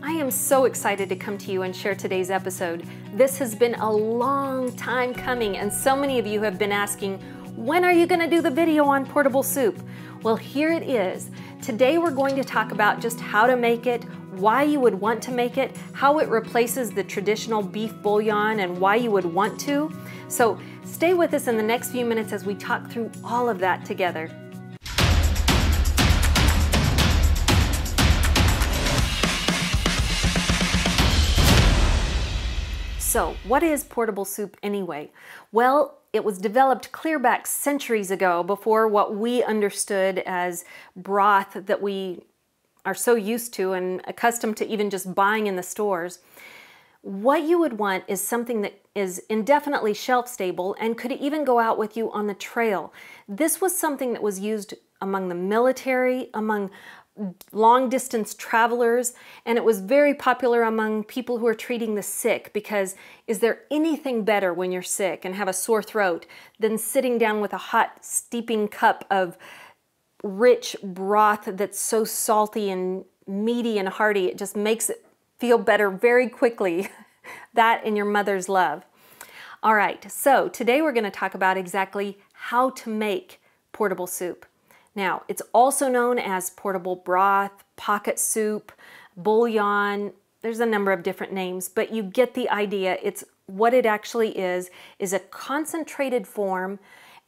I am so excited to come to you and share today's episode. This has been a long time coming, and so many of you have been asking, when are you going to do the video on portable soup? Well, here it is. Today we're going to talk about just how to make it, why you would want to make it, how it replaces the traditional beef bouillon, and why you would want to. So stay with us in the next few minutes as we talk through all of that together. So, what is portable soup anyway? Well, it was developed clear back centuries ago before what we understood as broth that we are so used to and accustomed to even just buying in the stores. What you would want is something that is indefinitely shelf stable and could even go out with you on the trail. This was something that was used among the military, among long distance travelers, and it was very popular among people who are treating the sick, because is there anything better when you're sick and have a sore throat than sitting down with a hot steeping cup of rich broth that's so salty and meaty and hearty? It just makes it feel better very quickly. That and your mother's love. All right, so today we're going to talk about exactly how to make portable soup. Now, it's also known as portable broth, pocket soup, bouillon. There's a number of different names, but you get the idea. It's what it actually is a concentrated form,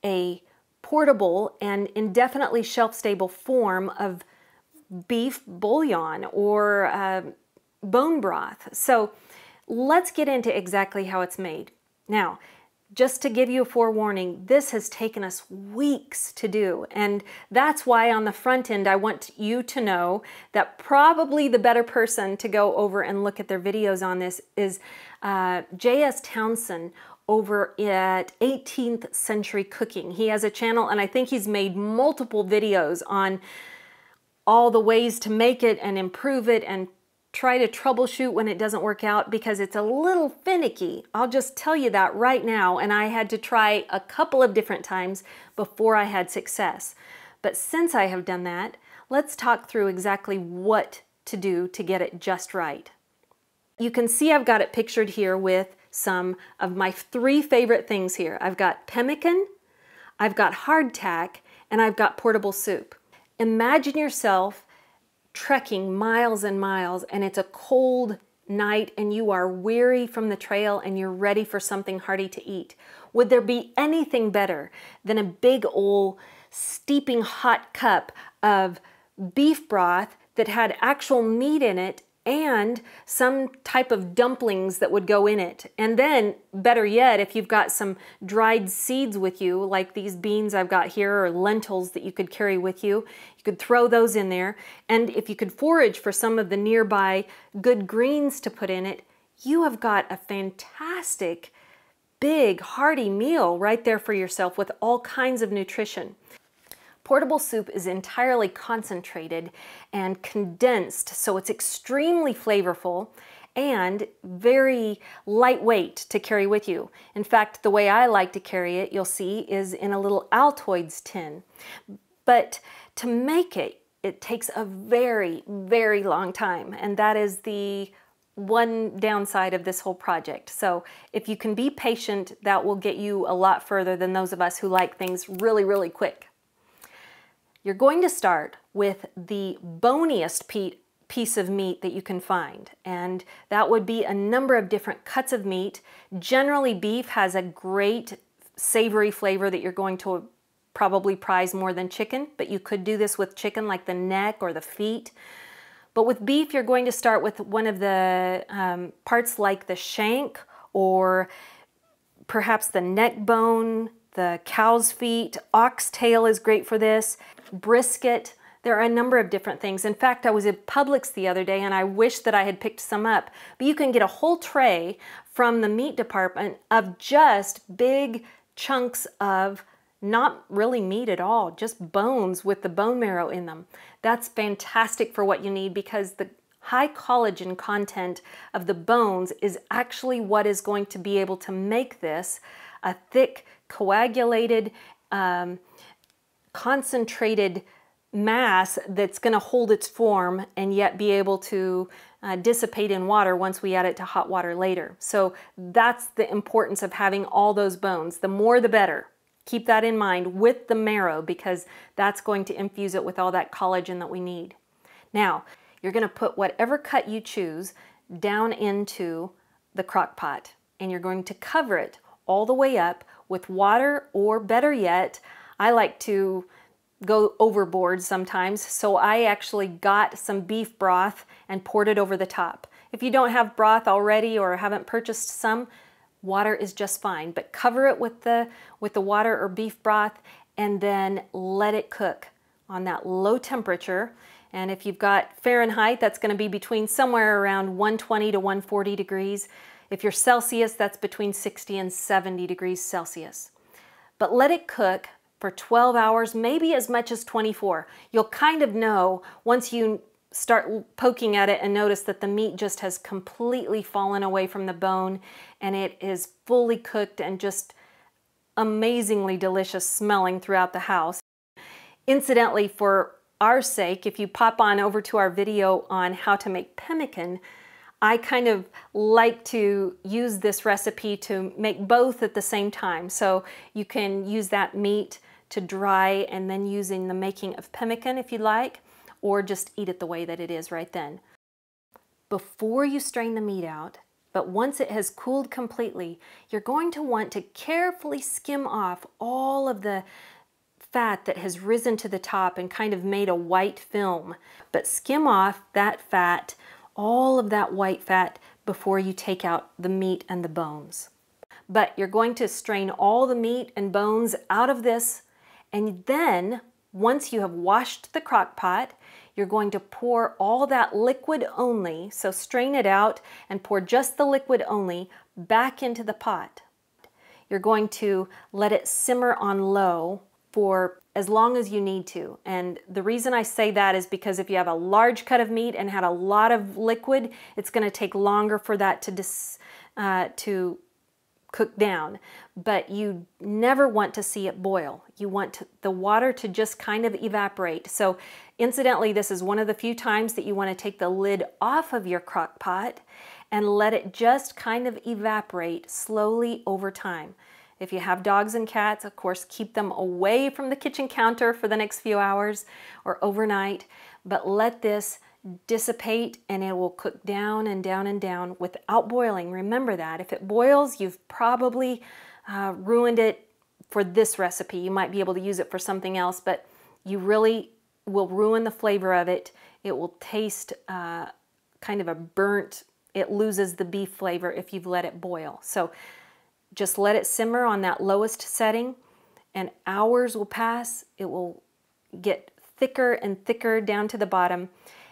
a portable and indefinitely shelf-stable form of beef bouillon or bone broth. So let's get into exactly how it's made. Now, just to give you a forewarning, this has taken us weeks to do, and that's why on the front end I want you to know that probably the better person to go over and look at their videos on this is J.S. Townsend over at 18th Century Cooking. He has a channel, and I think he's made multiple videos on all the ways to make it and improve it and try to troubleshoot when it doesn't work out, because it's a little finicky. I'll just tell you that right now, and I had to try a couple of different times before I had success. But since I have done that, let's talk through exactly what to do to get it just right. You can see I've got it pictured here with some of my three favorite things here. I've got pemmican, I've got hardtack, and I've got portable soup. Imagine yourself trekking miles and miles, and it's a cold night and you are weary from the trail and you're ready for something hearty to eat. Would there be anything better than a big old steeping hot cup of beef broth that had actual meat in it and some type of dumplings that would go in it? And then, better yet, if you've got some dried seeds with you, like these beans I've got here, or lentils that you could carry with you, you could throw those in there. And if you could forage for some of the nearby good greens to put in it, you have got a fantastic, big, hearty meal right there for yourself with all kinds of nutrition. Portable soup is entirely concentrated and condensed, so it's extremely flavorful and very lightweight to carry with you. In fact, the way I like to carry it, you'll see, is in a little Altoids tin. But to make it, it takes a very, very long time, and that is the one downside of this whole project. So if you can be patient, that will get you a lot further than those of us who like things really, really quick. You're going to start with the boniest piece of meat that you can find, and that would be a number of different cuts of meat. Generally, beef has a great savory flavor that you're going to probably prize more than chicken, but you could do this with chicken, like the neck or the feet. But with beef, you're going to start with one of the parts like the shank, or perhaps the neck bone, the cow's feet. Oxtail is great for this. Brisket. There are a number of different things. In fact, I was at Publix the other day and I wish that I had picked some up. But you can get a whole tray from the meat department of just big chunks of not really meat at all, just bones with the bone marrow in them. That's fantastic for what you need, because the high collagen content of the bones is actually what is going to be able to make this a thick, coagulated, concentrated mass that's going to hold its form and yet be able to dissipate in water once we add it to hot water later. So that's the importance of having all those bones. The more the better. Keep that in mind with the marrow, because that's going to infuse it with all that collagen that we need. Now, you're going to put whatever cut you choose down into the crock pot, and you're going to cover it all the way up with water, or better yet, I like to go overboard sometimes, so I actually got some beef broth and poured it over the top. If you don't have broth already or haven't purchased some, water is just fine, but cover it with the water or beef broth and then let it cook on that low temperature. And if you've got Fahrenheit, that's going to be between somewhere around 120 to 140 degrees. If you're Celsius, that's between 60 and 70 degrees Celsius. But let it cook for 12 hours, maybe as much as 24. You'll kind of know once you start poking at it and notice that the meat just has completely fallen away from the bone and it is fully cooked and just amazingly delicious smelling throughout the house. Incidentally, for our sake, if you pop on over to our video on how to make pemmican, I kind of like to use this recipe to make both at the same time. So you can use that meat to dry and then use in the making of pemmican if you like, or just eat it the way that it is right then. Before you strain the meat out, but once it has cooled completely, you're going to want to carefully skim off all of the fat that has risen to the top and kind of made a white film. But skim off that fat, all of that white fat, before you take out the meat and the bones. But you're going to strain all the meat and bones out of this, and then once you have washed the crock pot, you're going to pour all that liquid only, so strain it out and pour just the liquid only back into the pot. You're going to let it simmer on low for as long as you need to. And the reason I say that is because if you have a large cut of meat and had a lot of liquid, it's going to take longer for that to cook down. But you never want to see it boil. You want the water to just kind of evaporate. So incidentally, this is one of the few times that you want to take the lid off of your crock pot and let it just kind of evaporate slowly over time. If you have dogs and cats, of course, keep them away from the kitchen counter for the next few hours or overnight, but let this dissipate and it will cook down and down and down without boiling. Remember that. If it boils, you've probably ruined it for this recipe. You might be able to use it for something else, but you really will ruin the flavor of it. It will taste kind of a burnt, it loses the beef flavor if you've let it boil. So just let it simmer on that lowest setting and hours will pass. It will get thicker and thicker down to the bottom.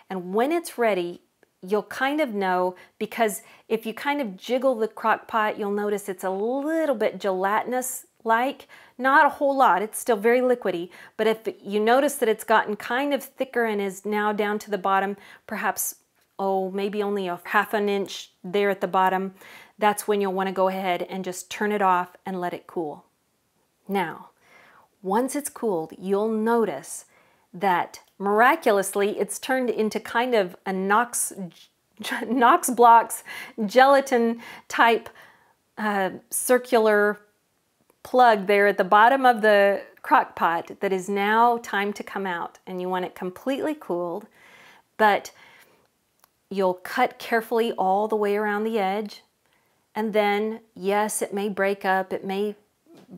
And when it's ready, you'll kind of know, because if you kind of jiggle the crock pot, you'll notice it's a little bit gelatinous-like. Not a whole lot, it's still very liquidy, but if you notice that it's gotten kind of thicker and is now down to the bottom, perhaps, oh, maybe only a half an inch there at the bottom, that's when you'll want to go ahead and just turn it off and let it cool. Now, once it's cooled, you'll notice that miraculously it's turned into kind of a Knox blocks gelatin type circular plug there at the bottom of the crock pot that is now time to come out, and you want it completely cooled, but you'll cut carefully all the way around the edge, and then yes, it may break up, it may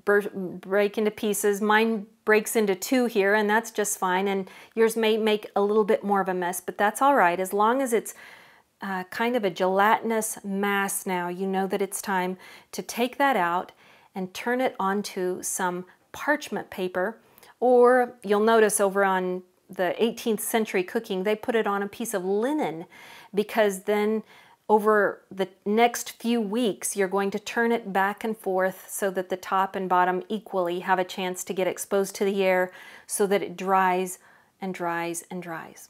break into pieces. Mine breaks into two here, and that's just fine, and yours may make a little bit more of a mess, but that's all right. As long as it's kind of a gelatinous mass now, you know that it's time to take that out and turn it onto some parchment paper, or you'll notice over on the 18th century cooking, they put it on a piece of linen, because then over the next few weeks, you're going to turn it back and forth so that the top and bottom equally have a chance to get exposed to the air so that it dries and dries and dries.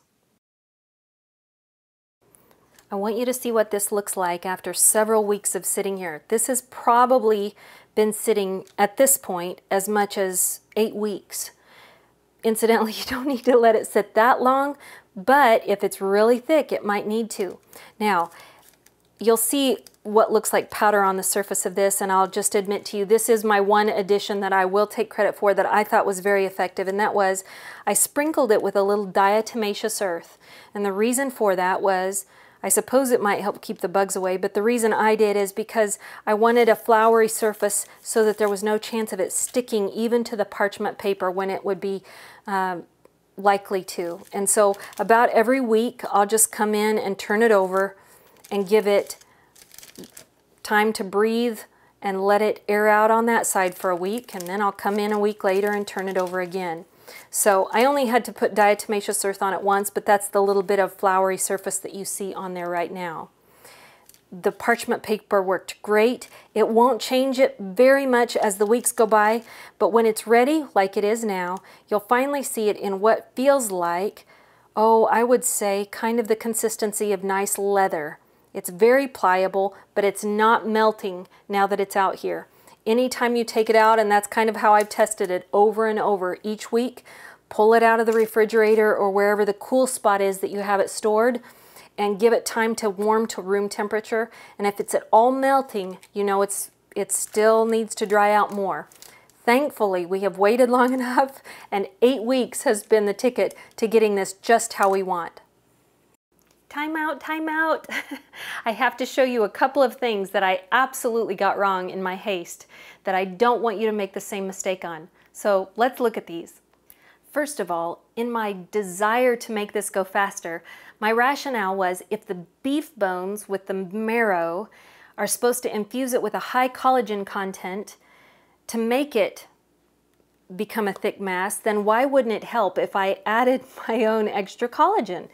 I want you to see what this looks like after several weeks of sitting here. This has probably been sitting at this point as much as 8 weeks. Incidentally, you don't need to let it sit that long, but if it's really thick, it might need to. Now, you'll see what looks like powder on the surface of this, and I'll just admit to you, this is my one addition that I will take credit for that I thought was very effective, and that was I sprinkled it with a little diatomaceous earth. And the reason for that was, I suppose it might help keep the bugs away, but the reason I did is because I wanted a floury surface so that there was no chance of it sticking even to the parchment paper when it would be likely to. And so about every week, I'll just come in and turn it over and give it time to breathe and let it air out on that side for a week, and then I'll come in a week later and turn it over again. So I only had to put diatomaceous earth on it once, but that's the little bit of floury surface that you see on there right now. The parchment paper worked great. It won't change it very much as the weeks go by, but when it's ready, like it is now, you'll finally see it in what feels like, oh, I would say kind of the consistency of nice leather. It's very pliable, but it's not melting now that it's out here. Anytime you take it out, and that's kind of how I've tested it over and over each week, pull it out of the refrigerator or wherever the cool spot is that you have it stored, and give it time to warm to room temperature. And if it's at all melting, you know it still needs to dry out more. Thankfully, we have waited long enough, and 8 weeks has been the ticket to getting this just how we want. Time out, time out. I have to show you a couple of things that I absolutely got wrong in my haste that I don't want you to make the same mistake on. So let's look at these. First of all, in my desire to make this go faster, my rationale was if the beef bones with the marrow are supposed to infuse it with a high collagen content to make it become a thick mass, then why wouldn't it help if I added my own extra collagen?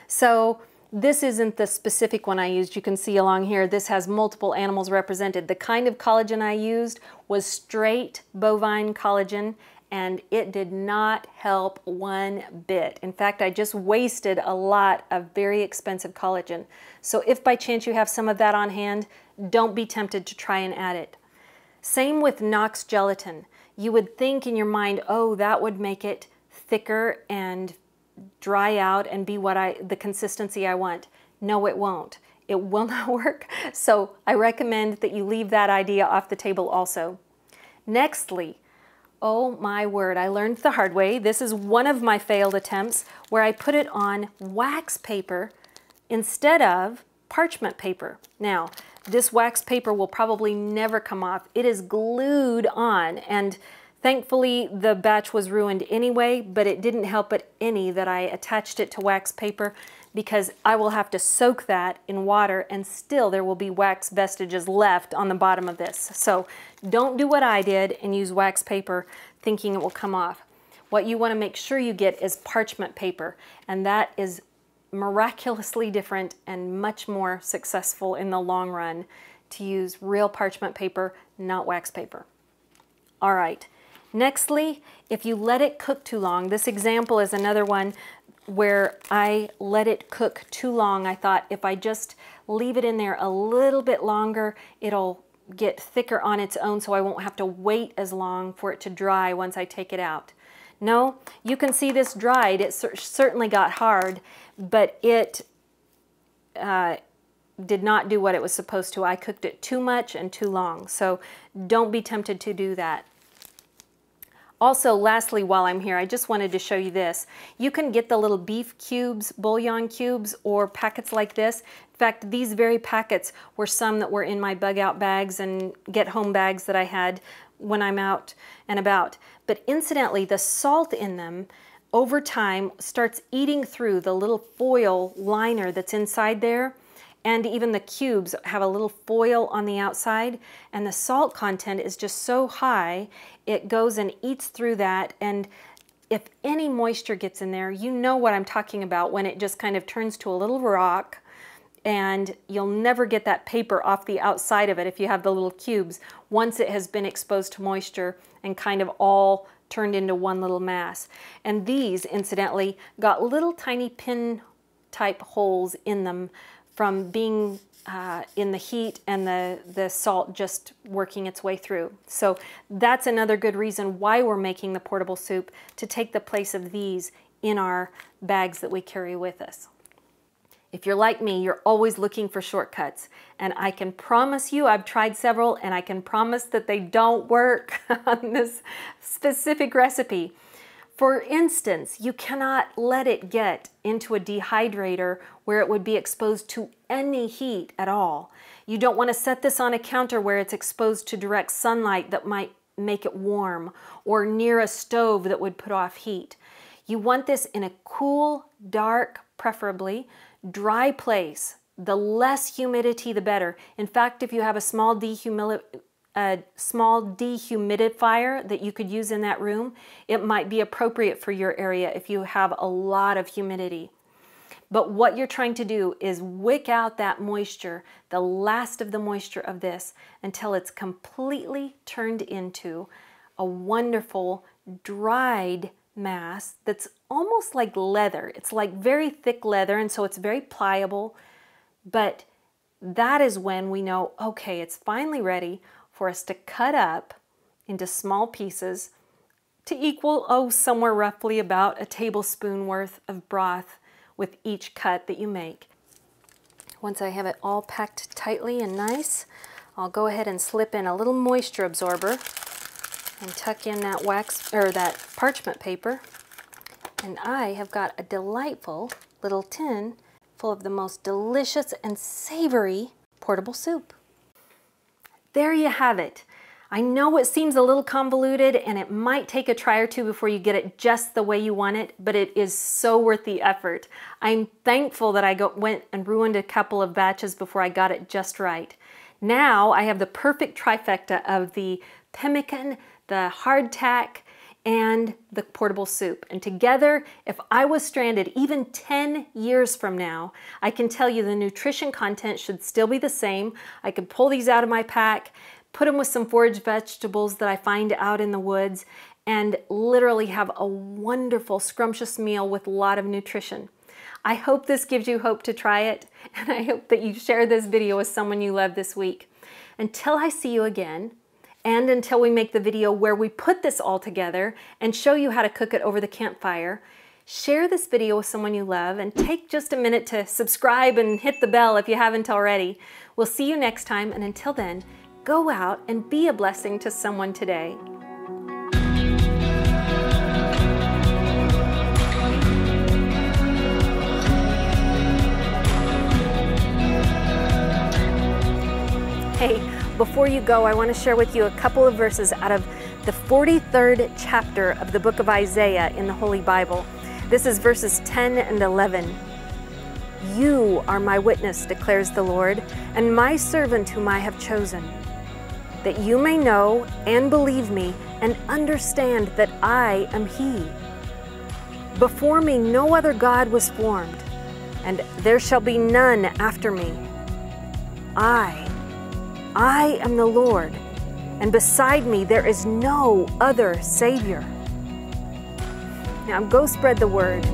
So this isn't the specific one I used. You can see along here, this has multiple animals represented. The kind of collagen I used was straight bovine collagen, and it did not help one bit. In fact, I just wasted a lot of very expensive collagen. So if by chance you have some of that on hand, don't be tempted to try and add it. Same with Knox gelatin. You would think in your mind, oh, that would make it thicker and dry out and be the consistency I want. No, it won't. It will not work. So I recommend that you leave that idea off the table also. Nextly, oh my word, I learned the hard way. This is one of my failed attempts where I put it on wax paper instead of parchment paper. Now, this wax paper will probably never come off. It is glued on, and thankfully the batch was ruined anyway, but it didn't help it any that I attached it to wax paper, because I will have to soak that in water and still there will be wax vestiges left on the bottom of this. So don't do what I did and use wax paper thinking it will come off. What you want to make sure you get is parchment paper, and that is miraculously different and much more successful in the long run to use real parchment paper, not wax paper. All right. Nextly, if you let it cook too long, this example is another one where I let it cook too long. I thought if I just leave it in there a little bit longer, it'll get thicker on its own, so I won't have to wait as long for it to dry once I take it out. No, you can see this dried. It certainly got hard, but it did not do what it was supposed to. I cooked it too much and too long, so don't be tempted to do that. Also, lastly, while I'm here, I just wanted to show you this. You can get the little beef cubes, bouillon cubes, or packets like this. In fact, these very packets were some that were in my bug out bags and get home bags that I had when I'm out and about. But incidentally, the salt in them over time starts eating through the little foil liner that's inside there. And even the cubes have a little foil on the outside, and the salt content is just so high, it goes and eats through that, and if any moisture gets in there, you know what I'm talking about when it just kind of turns to a little rock, and you'll never get that paper off the outside of it if you have the little cubes once it has been exposed to moisture and kind of all turned into one little mass. And these, incidentally, got little tiny pin type holes in them from being in the heat and the salt just working its way through. So that's another good reason why we're making the portable soup, to take the place of these in our bags that we carry with us. If you're like me, you're always looking for shortcuts, and I can promise you, I've tried several, and I can promise that they don't work on this specific recipe. For instance, you cannot let it get into a dehydrator where it would be exposed to any heat at all. You don't want to set this on a counter where it's exposed to direct sunlight that might make it warm, or near a stove that would put off heat. You want this in a cool, dark, preferably dry place. The less humidity, the better. In fact, if you have a small dehumidifier that you could use in that room, it might be appropriate for your area if you have a lot of humidity. But what you're trying to do is wick out that moisture, the last of the moisture of this, until it's completely turned into a wonderful dried mass that's almost like leather. It's like very thick leather, and so it's very pliable. But that is when we know, okay, it's finally ready for us to cut up into small pieces to equal, somewhere roughly about a tablespoon worth of broth with each cut that you make. Once I have it all packed tightly and nice, I'll go ahead and slip in a little moisture absorber and tuck in that wax or that parchment paper. And I have got a delightful little tin full of the most delicious and savory portable soup. There you have it. I know it seems a little convoluted, and it might take a try or two before you get it just the way you want it, but it is so worth the effort. I'm thankful that I went and ruined a couple of batches before I got it just right. Now I have the perfect trifecta of the pemmican, the hardtack, and the portable soup. And together, if I was stranded even 10 years from now, I can tell you the nutrition content should still be the same. I could pull these out of my pack, put them with some foraged vegetables that I find out in the woods, and literally have a wonderful, scrumptious meal with a lot of nutrition. I hope this gives you hope to try it, and I hope that you share this video with someone you love this week. Until I see you again, and until we make the video where we put this all together and show you how to cook it over the campfire, share this video with someone you love, and take just a minute to subscribe and hit the bell if you haven't already. We'll see you next time, and until then, go out and be a blessing to someone today. Hey, before you go, I want to share with you a couple of verses out of the 43rd chapter of the book of Isaiah in the Holy Bible. This is verses 10 and 11. You are my witness, declares the Lord, and my servant whom I have chosen, that you may know and believe me and understand that I am He. Before me no other God was formed, and there shall be none after me. I am the Lord, and beside me there is no other Savior. Now go spread the word.